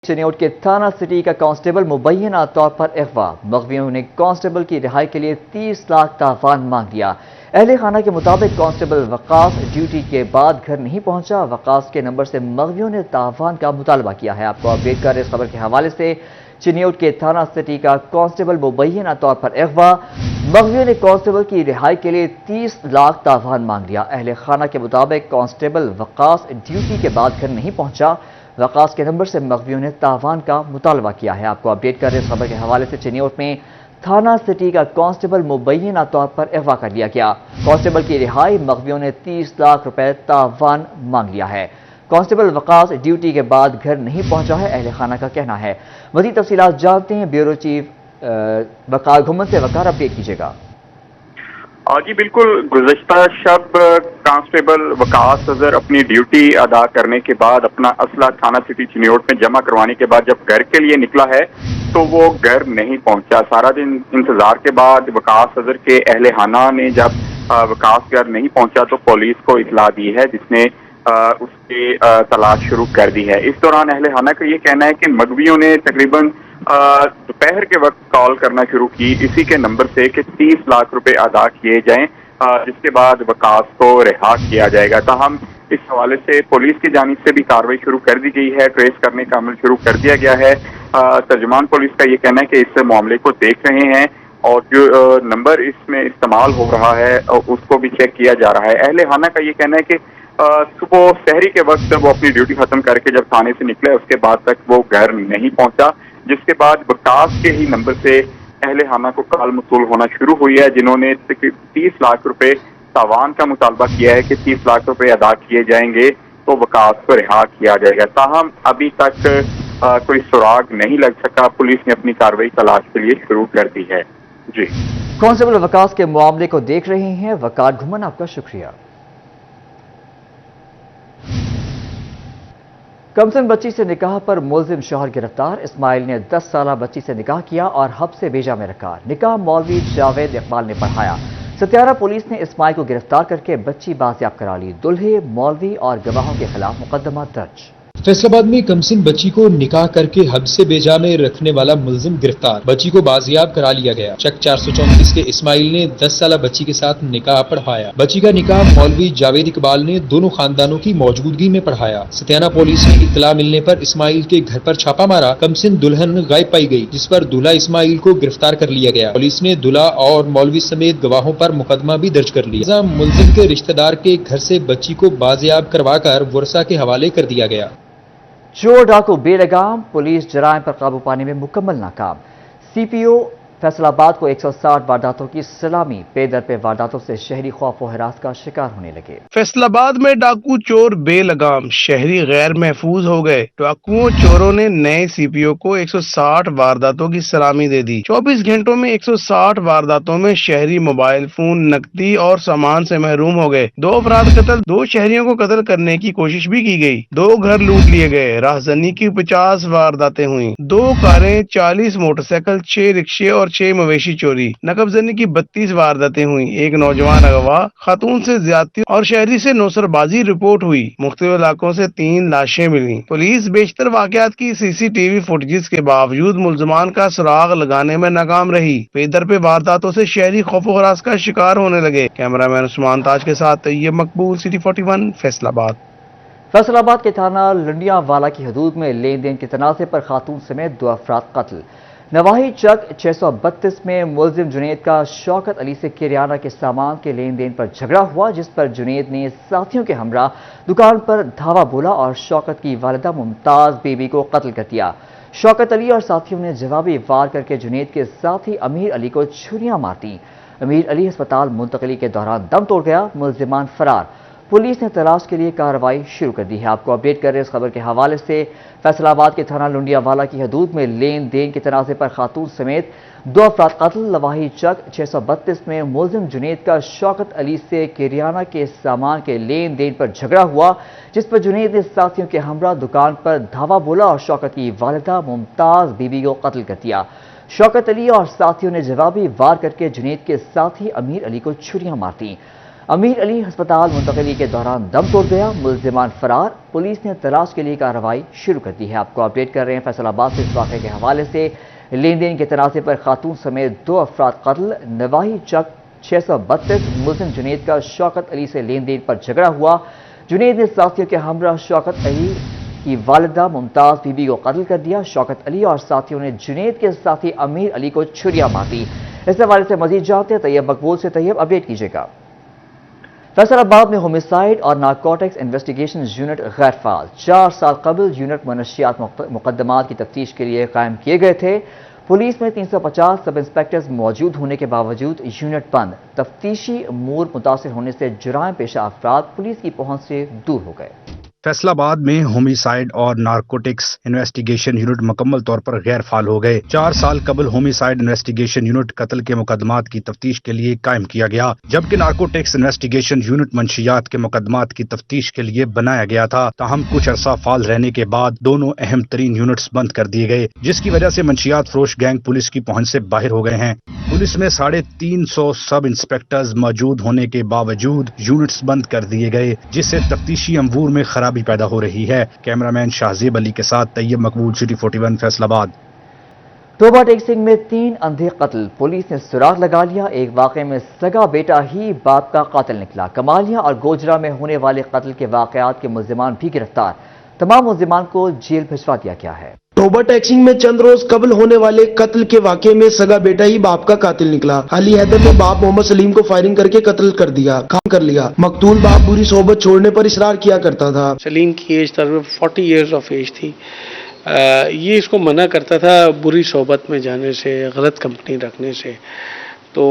چنیوٹ کے تھانہ سٹی کا کانسٹیبل مبینہ طور پر اغوا، مغویوں نے کانسٹیبل کی رہائی کے لیے 30 لاکھ تاوان مانگ لیا۔ اہل خانہ کے مطابق کانسٹیبل وقاص ڈیوٹی کے بعد گھر نہیں پہنچا۔ وقاص کے نمبر سے مغویوں نے تاوان کا مطالبہ کیا ہے۔ آپ کو اپڈیٹ کر رہے اس خبر کے حوالے سے چنیوٹ کے تھانہ سٹی کا کانسٹیبل مبینہ طور پر اغوا، مغویوں نے کانسٹیبل کی رہائی کے لیے 30 لاکھ تاوان مانگ لیا۔ اہل خانہ کے مطابق کانسٹیبل وقاص ڈیوٹی کے بعد گھر نہیں پہنچا۔ وقاص کے نمبر سے مغویوں نے تاوان کا مطالبہ کیا ہے۔ آپ کو اپڈیٹ کر رہے اس خبر کے حوالے سے چنیوٹ میں تھانہ سٹی کا کانسٹیبل مبینہ طور پر اغوا کر لیا گیا۔ کانسٹیبل کی رہائی مغویوں نے 30 لاکھ روپے تاوان مانگ لیا ہے۔ کانسٹیبل وقاص ڈیوٹی کے بعد گھر نہیں پہنچا ہے، اہل خانہ کا کہنا ہے۔ مزید تفصیلات جانتے ہیں بیورو چیف وقار گھمن سے۔ وقار، اپڈیٹ کیجیے گا۔ جی بالکل، گزشتہ شب کانسٹیبل وقاص اظہر اپنی ڈیوٹی ادا کرنے کے بعد اپنا اسلحہ تھانہ سٹی چنیوٹ میں جمع کروانے کے بعد جب گھر کے لیے نکلا ہے تو وہ گھر نہیں پہنچا۔ سارا دن انتظار کے بعد وقاص اظہر کے اہل خانہ نے جب وقاص گھر نہیں پہنچا تو پولیس کو اطلاع دی ہے، جس نے اس کی تلاش شروع کر دی ہے۔ اس دوران اہل خانہ کا یہ کہنا ہے کہ مغویوں نے تقریباً دوپہر کے وقت کال کرنا شروع کی اسی کے نمبر سے کہ 30 لاکھ روپے ادا کیے جائیں، جس کے بعد وقاص کو رہا کیا جائے گا۔ تاہم اس حوالے سے پولیس کی جانب سے بھی کارروائی شروع کر دی گئی ہے، ٹریس کرنے کا عمل شروع کر دیا گیا ہے۔ ترجمان پولیس کا یہ کہنا ہے کہ اس معاملے کو دیکھ رہے ہیں اور جو نمبر اس میں استعمال ہو رہا ہے اس کو بھی چیک کیا جا رہا ہے۔ اہل خانہ کا یہ کہنا ہے کہ صبح سحری کے وقت وہ اپنی ڈیوٹی ختم کر کے جب تھانے سے نکلے اس کے بعد تک وہ گھر نہیں پہنچا، جس کے بعد وقاص کے ہی نمبر سے اہل خانہ کو کال موصول ہونا شروع ہوئی ہے، جنہوں نے 30 لاکھ روپے تاوان کا مطالبہ کیا ہے کہ 30 لاکھ روپے ادا کیے جائیں گے تو وقاص کو رہا کیا جائے گا۔ تاہم ابھی تک کوئی سراغ نہیں لگ سکا۔ پولیس نے اپنی کارروائی تلاش کے لیے شروع کر دی ہے۔ جی کانسٹیبل وقاص کے معاملے کو دیکھ رہے ہیں وقار گھمن، آپ کا شکریہ۔ کمسن بچی سے نکاح پر ملزم شوہر گرفتار، اسماعیل نے 10 سالہ بچی سے نکاح کیا اور حبس سے بیجا میں رکھا۔ نکاح مولوی جاوید اقبال نے پڑھایا۔ ستیارہ پولیس نے اسماعیل کو گرفتار کر کے بچی بازیاب کرا لی۔ دلہے، مولوی اور گواہوں کے خلاف مقدمہ درج۔ فیصل آباد میں کمسن بچی کو نکاح کر کے حبس سے بیجا میں رکھنے والا ملزم گرفتار، بچی کو بازیاب کرا لیا گیا۔ چک 434 کے اسماعیل نے 10 سالہ بچی کے ساتھ نکاح پڑھایا۔ بچی کا نکاح مولوی جاوید اقبال نے دونوں خاندانوں کی موجودگی میں پڑھایا۔ ستیانہ پولیس نے اطلاع ملنے پر اسماعیل کے گھر پر چھاپا مارا۔ کمسن دلہن غائب پائی گئی، جس پر دولہا اسماعیل کو گرفتار کر لیا گیا۔ پولیس نے دولہا اور مولوی سمیت گواہوں پر مقدمہ بھی درج کر لیا۔ ملزم کے رشتہ دار کے گھر سے بچی کو بازیاب کروا کر ورثہ کے حوالے کر دیا گیا۔ چور ڈاکو بے لگام، پولیس جرائم پر قابو پانے میں مکمل ناکام۔ سی پی او فیصل آباد کو 160 وارداتوں کی سلامی، پے در پہ وارداتوں سے شہری خوف و ہراس کا شکار ہونے لگے۔ فیصل آباد میں ڈاکو چور بے لگام، شہری غیر محفوظ ہو گئے۔ ڈاکوؤں چوروں نے نئے سی پی او کو 160 وارداتوں کی سلامی دے دی۔ 24 گھنٹوں میں 160 وارداتوں میں شہری موبائل فون، نقدی اور سامان سے محروم ہو گئے۔ 2 افراد قتل، 2 شہریوں کو قتل کرنے کی کوشش بھی کی گئی۔ 2 گھر لوٹ لیے گئے۔ راہزنی کی 50 وارداتیں ہوئیں۔ 2 کاریں، 40 موٹر سائیکل، 6 رکشے اور 6 مویشی چوری۔ نقب زنی کی 32 وارداتیں ہوئیں۔ 1 نوجوان اغوا، خاتون سے زیادتی اور شہری سے نوسر بازی رپورٹ ہوئی۔ مختلف علاقوں سے 3 لاشیں ملیں۔ پولیس بیشتر واقعات کی CCTV فوٹیجز کے باوجود ملزمان کا سراغ لگانے میں ناکام رہی۔ پے در پہ وارداتوں سے شہری خوف و ہراس کا شکار ہونے لگے۔ کیمرہ مین عثمان تاج کے ساتھ طیب مقبول، City 41، فیصل آباد۔ فیصل آباد کے تھانہ لنڈیا والا کی حدود میں لین دین کے تنازع پر خاتون سمیت 2 افراد قتل۔ نواحی چک 632 میں ملزم جنید کا شوکت علی سے کریانہ کے سامان کے لین دین پر جھگڑا ہوا، جس پر جنید نے ساتھیوں کے ہمراہ دکان پر دھاوا بولا اور شوکت کی والدہ ممتاز بی بی کو قتل کر دیا۔ شوکت علی اور ساتھیوں نے جوابی وار کر کے جنید کے ساتھی امیر علی کو چھریاں مار دیں۔ امیر علی ہسپتال منتقلی کے دوران دم توڑ گیا، ملزمان فرار۔ پولیس نے تلاش کے لیے کارروائی شروع کر دی ہے۔ آپ کو اپڈیٹ کر رہے اس خبر کے حوالے سے فیصل آباد کے تھانہ لنڈیا والا کی حدود میں لین دین کے تنازع پر خاتون سمیت 2 افراد قتل۔ نواحی چک 632 میں ملزم جنید کا شوکت علی سے کریانہ کے سامان کے لین دین پر جھگڑا ہوا، جس پر جنید نے ساتھیوں کے ہمراہ دکان پر دھاوا بولا اور شوکت کی والدہ ممتاز بی بی کو قتل کر دیا۔ شوکت علی اور ساتھیوں نے جوابی وار کر کے جنید کے ساتھی امیر علی کو چھریاں مار دیں۔ امیر علی ہسپتال منتقلی کے دوران دم توڑ گیا، ملزمان فرار، پولیس نے تلاش کے لیے کارروائی شروع کر دی ہے۔ آپ کو اپڈیٹ کر رہے ہیں فیصل آباد سے۔ اس واقعے کے حوالے سے لین دین کے تنازع پر خاتون سمیت 2 افراد قتل، نواحی چک 632 ملزم جنید کا شوکت علی سے لین دین پر جھگڑا ہوا۔ جنید نے ساتھیوں کے ہمراہ شوکت علی کی والدہ ممتاز بی بی کو قتل کر دیا۔ شوکت علی اور ساتھیوں نے جنید کے ساتھی امیر علی کو چھریاں مار دی۔ اس حوالے سے مزید جانتے ہیں طیب مقبول سے۔ طیب، اپڈیٹ کیجیے گا۔ فیصل آباد میں ہومیسائیڈ اور نارکوٹکس انویسٹیگیشن یونٹ غیر فعال۔ 4 سال قبل یونٹ منشیات مقدمات کی تفتیش کے لیے قائم کیے گئے تھے۔ پولیس میں 350 سب انسپیکٹرز موجود ہونے کے باوجود یونٹ بند۔ تفتیشی امور متاثر ہونے سے جرائم پیشہ افراد پولیس کی پہنچ سے دور ہو گئے۔ فیصل آباد میں ہومیسائیڈ اور نارکوٹکس انویسٹیگیشن یونٹ مکمل طور پر غیر فعال ہو گئے۔ 4 سال قبل ہومیسائیڈ انویسٹیگیشن یونٹ قتل کے مقدمات کی تفتیش کے لیے قائم کیا گیا، جبکہ نارکوٹکس انویسٹیگیشن یونٹ منشیات کے مقدمات کی تفتیش کے لیے بنایا گیا تھا۔ تاہم کچھ عرصہ فعال رہنے کے بعد دونوں اہم ترین یونٹس بند کر دیے گئے، جس کی وجہ سے منشیات فروش گینگ پولیس کی پہنچ سے باہر ہو گئے ہیں۔ پولیس میں 350 سب انسپیکٹرز موجود ہونے کے باوجود یونٹس بند کر دیے گئے، جس سے تفتیشی امور میں خرابی پیدا ہو رہی ہے۔ کیمرامین شاہزیب علی کے ساتھ طیب مقبول، سٹی 41 فیصل آباد۔ توبہ ٹیکسنگ میں 3 اندھے قتل، پولیس نے سراغ لگا لیا۔ ایک واقعے میں سگا بیٹا ہی باپ کا قاتل نکلا۔ کمالیاں اور گوجرا میں ہونے والے قتل کے واقعات کے ملزمان بھی گرفتار، تمام ملزمان کو جیل بھجوا دیا گیا ہے۔ توبہ ٹیکسنگ میں چند روز قبل ہونے والے قتل کے واقعے میں سگا بیٹا ہی باپ کا قاتل نکلا۔ علی حیدر نے باپ محمد سلیم کو فائرنگ کر کے قتل کر لیا۔ مقتول باپ بری صحبت چھوڑنے پر اصرار کیا کرتا تھا۔ سلیم کی ایج تقریباً 40 ایئرز آف ایج تھی۔ یہ اس کو منع کرتا تھا بری صحبت میں جانے سے، غلط کمپنی رکھنے سے۔ تو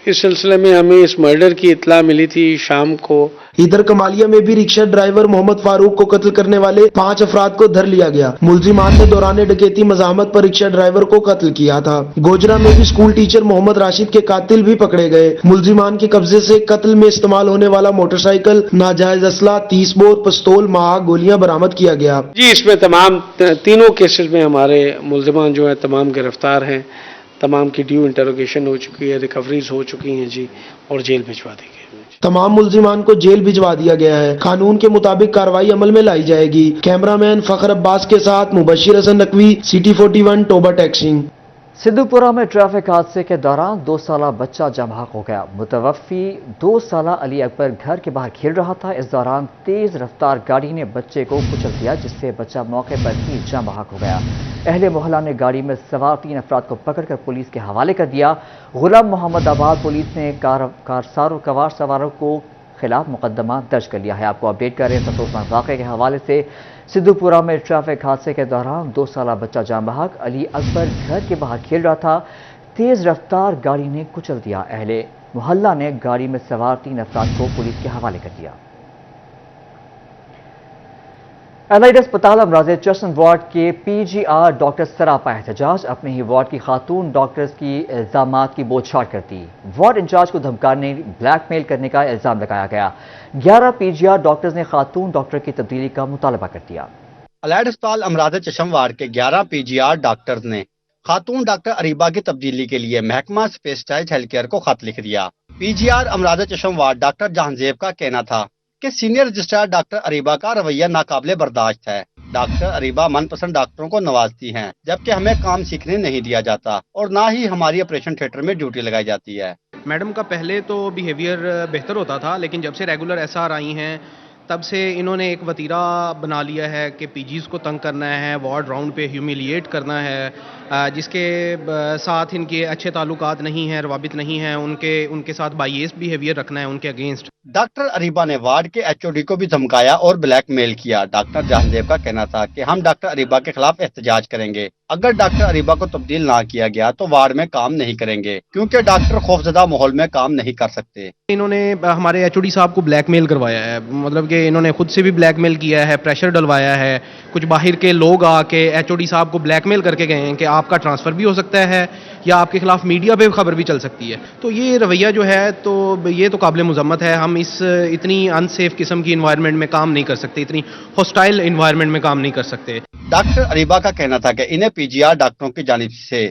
اس سلسلے میں ہمیں اس مرڈر کی اطلاع ملی تھی شام کو۔ ادھر کمالیہ میں بھی رکشہ ڈرائیور محمد فاروق کو قتل کرنے والے 5 افراد کو دھر لیا گیا۔ ملزمان نے دوران ڈکیتی مزاحمت پر رکشہ ڈرائیور کو قتل کیا تھا۔ گوجرا میں بھی اسکول ٹیچر محمد راشد کے قاتل بھی پکڑے گئے۔ ملزمان کے قبضے سے قتل میں استعمال ہونے والا موٹر سائیکل، ناجائز اسلحہ، 30 بور پستول، مہا گولیاں برآمد کیا گیا۔ جی، اس میں تینوں کیسز میں ہمارے ملزمان جو ہیں تمام گرفتار ہیں، تمام کی ڈیو انٹروگیشن ہو چکی ہے، ریکوریز ہو چکی ہیں جی، اور جیل بھجوا دی گئی۔ تمام ملزمان کو جیل بھجوا دیا گیا ہے۔ قانون کے مطابق کارروائی عمل میں لائی جائے گی۔ کیمرامین فخر عباس کے ساتھ مبشر حسن نقوی، سٹی 41 توبہ ٹیکسنگ۔ سدھو پورہ میں ٹریفک حادثے کے دوران 2 سالہ بچہ جاں بحق ہو گیا۔ متوفی 2 سالہ علی اکبر گھر کے باہر کھیل رہا تھا۔ اس دوران تیز رفتار گاڑی نے بچے کو کچل دیا، جس سے بچہ موقع پر ہی جاں بحق ہو گیا۔ اہل محلہ نے گاڑی میں سوار 3 افراد کو پکڑ کر پولیس کے حوالے کر دیا۔ غلام محمد آباد پولیس نے کار سواروں کو خلاف مقدمہ درج کر لیا ہے۔ آپ کو اپڈیٹ کر رہے ہیں افسوسناک واقعے کے حوالے سے۔ سدھو پورہ میں ٹریفک حادثے کے دوران 2 سالہ بچہ جاں بحق، علی اکبر گھر کے باہر کھیل رہا تھا۔ تیز رفتار گاڑی نے کچل دیا۔ اہل محلہ نے گاڑی میں سوار 3 افراد کو پولیس کے حوالے کر دیا۔ ایلائڈ اسپتال امراض چشم وارڈ کے PGR ڈاکٹر سراپا احتجاج، اپنے ہی وارڈ کی خاتون ڈاکٹرز کی الزامات کی بوجھ چھاڑ کرتی۔ وارڈ انچارج کو دھمکانے، بلیک میل کرنے کا الزام لگایا گیا۔ 11 PGR ڈاکٹرز نے خاتون ڈاکٹر کی تبدیلی کا مطالبہ کر دیا۔ ایلائڈ اسپتال امراض چشم وارڈ کے 11 PGR ڈاکٹرز نے خاتون ڈاکٹر اریبا کی تبدیلی کے لیے محکمہ اسپیشلائزڈ ہیلتھ کیئر کو خط لکھ دیا۔ PGR امراض چشم وارڈ ڈاکٹر جہانزیب کا کہنا تھا کہ سینئر رجسٹرار ڈاکٹر اریبا کا رویہ ناقابل برداشت ہے۔ ڈاکٹر اریبا من پسند ڈاکٹروں کو نوازتی ہیں، جبکہ ہمیں کام سیکھنے نہیں دیا جاتا اور نہ ہی ہماری آپریشن تھیٹر میں ڈیوٹی لگائی جاتی ہے۔ میڈم کا پہلے تو بیہیویئر بہتر ہوتا تھا، لیکن جب سے ریگولر SR آئی ہیں تب سے انہوں نے ایک وتیرہ بنا لیا ہے کہ PGs کو تنگ کرنا ہے، وارڈ راؤنڈ پہ ہیومیلیٹ کرنا ہے، جس کے ساتھ ان کے اچھے تعلقات نہیں ہیں، روابط نہیں ہیں، ان کے ساتھ بائیس بیہیویئر رکھنا ہے ان کے اگینسٹ۔ ڈاکٹر اریبا نے وارڈ کے HOD کو بھی دھمکایا اور بلیک میل کیا۔ ڈاکٹر جہانزیب کا کہنا تھا کہ ہم ڈاکٹر اریبا کے خلاف احتجاج کریں گے۔ اگر ڈاکٹر اریبا کو تبدیل نہ کیا گیا تو وارڈ میں کام نہیں کریں گے، کیونکہ ڈاکٹر خوفزدہ ماحول میں کام نہیں کر سکتے۔ انہوں نے ہمارے HOD صاحب کو بلیک میل کروایا ہے، مطلب کہ انہوں نے خود سے بھی بلیک میل کیا ہے، پریشر ڈلوایا ہے۔ کچھ باہر کے لوگ آ کے HOD صاحب کو بلیک میل کر کے گئے ہیں کہ آپ کا ٹرانسفر بھی ہو سکتا ہے یا آپ کے خلاف میڈیا پہ خبر بھی چل سکتی ہے۔ تو یہ رویہ جو ہے تو یہ تو قابل مذمت ہے۔ ہم اس اتنی ان سیف قسم کی انوائرمنٹ میں کام نہیں کر سکتے، اتنی ہوسٹائل انوائرمنٹ میں کام نہیں کر سکتے۔ ڈاکٹر اریبا کا کہنا تھا کہ انہیں PGR ڈاکٹروں کی جانب سے